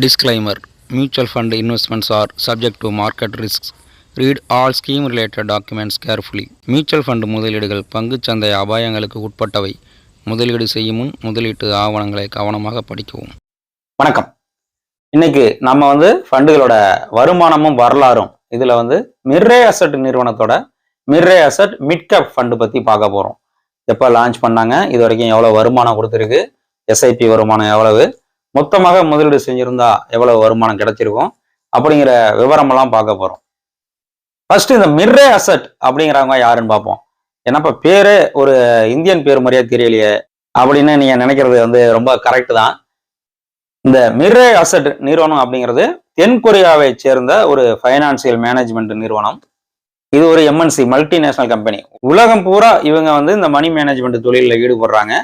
Disclaimer: Mutual fund investments are subject to market risks. Read all scheme related documents carefully. Mutual fund முதலீடுகள் பங்குச் சந்தை அபாயங்களுக்கு உட்பட்டவை. முதலீடு செய்யும் முன் முதலீட்டு ஆவணங்களை கவனமாக படிக்கவும். வணக்கம். இன்னைக்கு நம்ம ஃபண்டுகளோட வருமானமும் வரலாறும் இதுல மிர்ரே அசெட் நிறுவனத்தோட மிர்ரே அசெட் மிட் கேப் ஃபண்டு பத்தி பார்க்க போறோம். எப்ப லான்ச் பண்ணாங்க, இது வரைக்கும் எவ்வளவு வருமானம் கொடுத்துருக்கு, எஸ்ஐபி வருமானம் எவ்வளவு, மொத்தமாக முதலீடு செஞ்சிருந்தா எவ்வளவு வருமானம் கிடைச்சிருக்கும் அப்படிங்கிற விவரமெல்லாம் பார்க்க போறோம். ஃபர்ஸ்ட் இந்த மிர்ரே அசெட் அப்படிங்கிறவங்க யாருன்னு பார்ப்போம். ஏன்னா இப்ப பேரு ஒரு இந்தியன் பேர் மாதிரியே தெரியலையே அப்படின்னு நீங்க நினைக்கிறது ரொம்ப கரெக்ட் தான். இந்த மிர்ரே அசெட் நிறுவனம் அப்படிங்கிறது தென்கொரியாவை சேர்ந்த ஒரு ஃபைனான்சியல் மேனேஜ்மெண்ட் நிறுவனம். இது ஒரு எம்என்சி மல்டிநேஷனல் கம்பெனி. உலகம் பூரா இவங்க இந்த மணி மேனேஜ்மெண்ட் தொழிலில் ஈடுபடுறாங்க.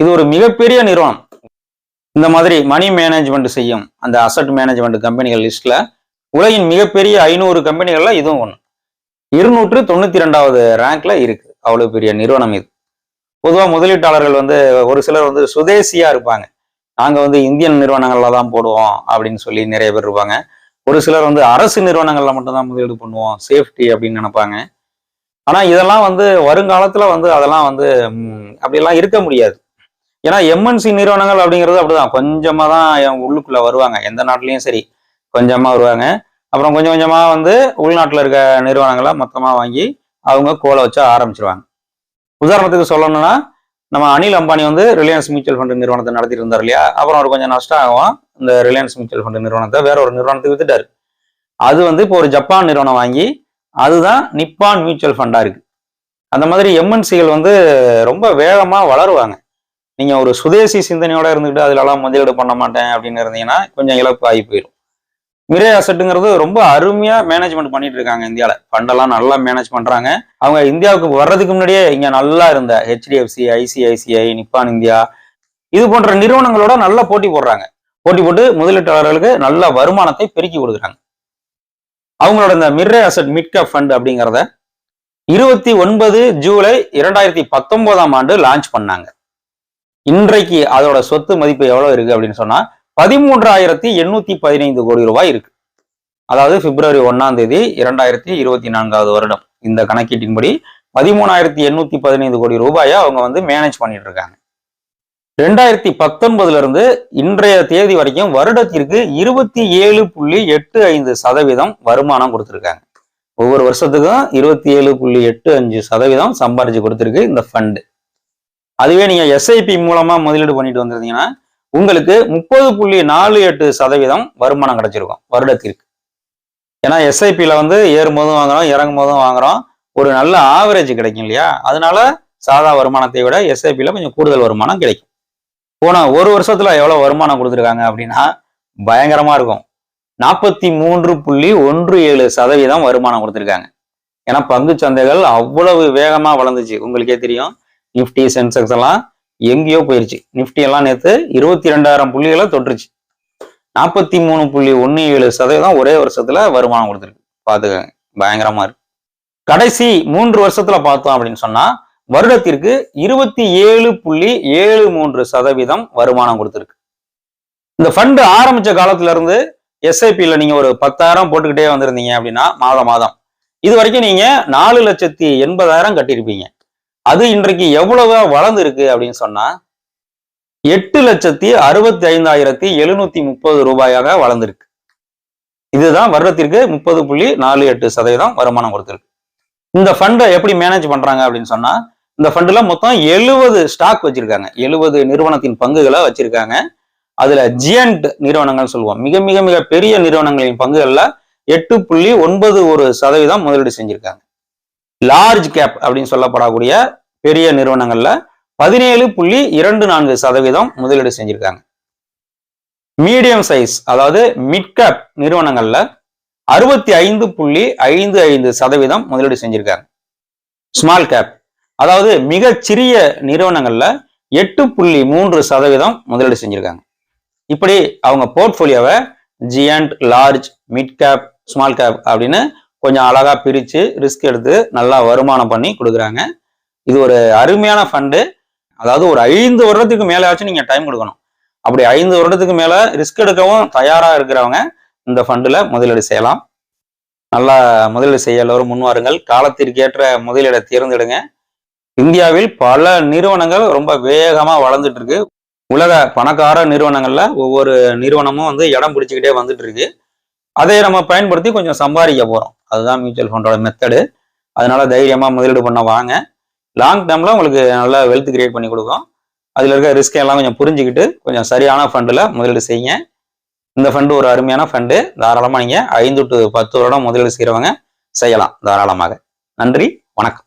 இது ஒரு மிகப்பெரிய நிறுவனம். இந்த மாதிரி மணி மேனேஜ்மெண்ட் செய்யும் அந்த அசெட் மேனேஜ்மெண்ட் கம்பெனிகள் லிஸ்ட்ல உலகின் மிகப்பெரிய 500 கம்பெனிகள்ல இதுவும் ஒன்று. 292வது ரேங்க்ல இருக்கு. அவ்வளவு பெரிய நிறுவனம் இது. பொதுவாக முதலீட்டாளர்கள் ஒரு சிலர் சுதேசியா இருப்பாங்க. நாங்க இந்தியன் நிறுவனங்கள்ல தான் போடுவோம் அப்படின்னு சொல்லி நிறைய பேர் இருப்பாங்க. ஒரு சிலர் அரசு நிறுவனங்கள்ல மட்டும்தான் முதலீடு பண்ணுவோம், சேஃப்டி அப்படின்னு நினைப்பாங்க. ஆனா இதெல்லாம் வருங்காலத்துல அதெல்லாம் அப்படியெல்லாம் இருக்க முடியாது. ஏன்னா எம்என்சி நிறுவனங்கள் அப்படிங்கிறது அப்படிதான், கொஞ்சமா தான் உள்ளுக்குள்ள வருவாங்க. எந்த நாட்டிலையும் சரி கொஞ்சமா வருவாங்க. அப்புறம் கொஞ்சம் கொஞ்சமா உள்நாட்டில் இருக்க நிறுவனங்களை மொத்தமா வாங்கி அவங்க கோலை வச்சு ஆரம்பிச்சிருவாங்க. உதாரணத்துக்கு சொல்லணும்னா, நம்ம Anil Ambani Reliance mutual fund நிறுவனத்தை நடத்திட்டு இருந்தார் இல்லையா. அப்புறம் அவர் கொஞ்சம் நஷ்டம் ஆகும். இந்த ரிலையன்ஸ் மியூச்சுவல் ஃபண்ட் நிறுவனத்தை வேற ஒரு நிறுவனத்துக்கு வித்துட்டாரு. அது இப்போ ஒரு ஜப்பான் நிறுவனம் வாங்கி அதுதான் நிப்பான் மியூச்சுவல் ஃபண்டா இருக்கு. அந்த மாதிரி எம்என்சிகள் ரொம்ப வேகமா வளருவாங்க. நீங்க ஒரு சுதேசி சிந்தனையோட இருந்துகிட்டு அதுலலாம் முதலீடு பண்ண மாட்டேன் அப்படின்னு இருந்தீங்கன்னா கொஞ்சம் இழப்பு ஆகி போயிடும். மிர்ரே அசெட்டுங்கிறது ரொம்ப அருமையா மேனேஜ்மெண்ட் பண்ணிட்டு இருக்காங்க. இந்தியாவில் ஃபண்டெல்லாம் நல்லா மேனேஜ் பண்றாங்க. அவங்க இந்தியாவுக்கு வர்றதுக்கு முன்னாடியே இங்க நல்லா இருந்த ஹெச்டிஎஃப்சி, ஐசிஐசிஐ, நிப்பான் இந்தியா இது போன்ற நிறுவனங்களோட நல்லா போட்டி போடுறாங்க. போட்டி போட்டு முதலீட்டாளர்களுக்கு நல்ல வருமானத்தை பெருக்கி கொடுக்குறாங்க. அவங்களோட இந்த மிர்ரே அசெட் மிட் கேப் ஃபண்ட் அப்படிங்கிறத 29 ஜூலை 2019 லான்ச் பண்ணாங்க. இன்றைக்கு அதோட சொத்து மதிப்பு எவ்வளவு இருக்கு அப்படின்னு சொன்னா 13,815 கோடி ரூபாய் இருக்கு. அதாவது பிப்ரவரி 1 2024 வருடம் இந்த கணக்கீட்டின்படி 13,815 கோடி ரூபாயை அவங்க மேனேஜ் பண்ணிட்டு இருக்காங்க. 2019 இருந்து இன்றைய தேதி வரைக்கும் வருடத்திற்கு 27.85% வருமானம் கொடுத்திருக்காங்க. ஒவ்வொரு வருஷத்துக்கும் 27.85% சம்பாரிச்சு கொடுத்திருக்கு இந்த ஃபண்டு. அதுவே நீங்க எஸ்ஐபி மூலமா முதலீடு பண்ணிட்டு வந்திருந்தீங்கன்னா உங்களுக்கு 30.48% வருமானம் கிடைச்சிருக்கும் வருடத்திற்கு. ஏன்னா எஸ்ஐபியில ஏறும் போதும் வாங்குறோம், இறங்கும் போதும் வாங்குறோம், ஒரு நல்ல ஆவரேஜ் கிடைக்கும் இல்லையா. அதனால சாதா வருமானத்தை விட எஸ்ஐபியில கொஞ்சம் கூடுதல் வருமானம் கிடைக்கும். போன ஒரு வருஷத்துல எவ்வளவு வருமானம் கொடுத்துருக்காங்க அப்படின்னா பயங்கரமா இருக்கும். 43.17% வருமானம் கொடுத்துருக்காங்க. ஏன்னா பங்கு சந்தைகள் அவ்வளவு வேகமா வளர்ந்துச்சு. உங்களுக்கே தெரியும், நிப்டி, சென்செக்ஸ் எல்லாம் எங்கேயோ போயிருச்சு. நிப்டி எல்லாம் நேற்று 22,000 புள்ளிகளை தொட்டுருச்சு. 43.17% ஒரே வருஷத்துல வருமானம் கொடுத்துருக்கு. பாத்துக்கங்க, பயங்கரமா இருக்கு. கடைசி 3 வருஷத்துல பார்த்தோம் அப்படின்னு சொன்னா வருடத்திற்கு 27.73% வருமானம் கொடுத்துருக்கு. இந்த ஃபண்ட் ஆரம்பிச்ச காலத்துல இருந்து எஸ்ஐபியில நீங்க ஒரு 10,000 போட்டுக்கிட்டே வந்திருந்தீங்க அப்படின்னா மாதம் இது வரைக்கும் நீங்க 4,80,000 கட்டியிருப்பீங்க. அது இன்றைக்கு எவ்வளவு வளர்ந்து இருக்கு அப்படின்னு சொன்னா 8,65,730 ரூபாயாக வளர்ந்துருக்கு. இதுதான் வருடத்திற்கு 30.48% வருமானம் கொடுத்திருக்கு. இந்த ஃபண்டை எப்படி மேனேஜ் பண்றாங்க அப்படின்னு சொன்னா, இந்த ஃபண்டுல மொத்தம் 70 ஸ்டாக் வச்சிருக்காங்க. 70 நிறுவனத்தின் பங்குகளை வச்சிருக்காங்க. அதுல ஜியண்ட் நிறுவனங்கள் சொல்லுவோம், மிக மிக மிக பெரிய நிறுவனங்களின் பங்குகள்ல 8.91% முதலீடு செஞ்சிருக்காங்க. லார்ஜ் கேப் அப்படின்னு சொல்லப்படக்கூடிய பெரிய நிறுவனங்கள்ல 17.24% முதலீடு செஞ்சிருக்காங்க. மீடியம் சைஸ் அதாவது மிட் கேப் நிறுவனங்கள்ல 65.55% முதலீடு செஞ்சிருக்காங்க. ஸ்மால் கேப் அதாவது மிகச்சிறிய நிறுவனங்கள்ல 8.3% முதலீடு செஞ்சிருக்காங்க. இப்படி அவங்க போர்ட்போலியோவை giant, large, mid cap, small cap அப்படின்னு கொஞ்சம் அழகா பிரிச்சு ரிஸ்க் எடுத்து நல்லா வருமானம் பண்ணி கொடுக்குறாங்க. இது ஒரு அருமையான ஃபண்டு. அதாவது ஒரு 5 வருடத்துக்கு மேலாச்சும் நீங்க டைம் கொடுக்கணும். அப்படி 5 வருடத்துக்கு மேல ரிஸ்க் எடுக்கவும் தயாரா இருக்கிறவங்க இந்த ஃபண்டுல முதலீடு செய்யலாம். நல்லா முதலீடு செய்ய எல்லோரும் முன்வாருங்கள். காலத்திற்கேற்ற முதலீடை தேர்ந்தெடுங்க. இந்தியாவில் பல நிறுவனங்கள் ரொம்ப வேகமா வளர்ந்துட்டு இருக்கு. உலக பணக்கார நிறுவனங்கள்ல ஒவ்வொரு நிறுவனமும் வந்து இடம் பிடிச்சுக்கிட்டே வந்துட்டு இருக்கு. அதை நம்ம பயன்படுத்தி கொஞ்சம் சம்பாதிக்க போறோம். அதுதான் மியூச்சுவல் ஃபண்டோட மெத்தடு. அதனால தைரியமா முதலீடு பண்ண வாங்க. லாங் டேர்ம்ல உங்களுக்கு நல்ல வெல்த் கிரியேட் பண்ணி கொடுக்கும். அதுல இருக்க ரிஸ்க் எல்லாம் கொஞ்சம் புரிஞ்சுக்கிட்டு கொஞ்சம் சரியான ஃபண்டுல முதலீடு செய்யுங்க. இந்த ஃபண்டு ஒரு அருமையான ஃபண்டு. தாராளமா நீங்க 5 to 10 வருடம் முதலீடு செய்யறவங்க செய்யலாம் தாராளமாக. நன்றி, வணக்கம்.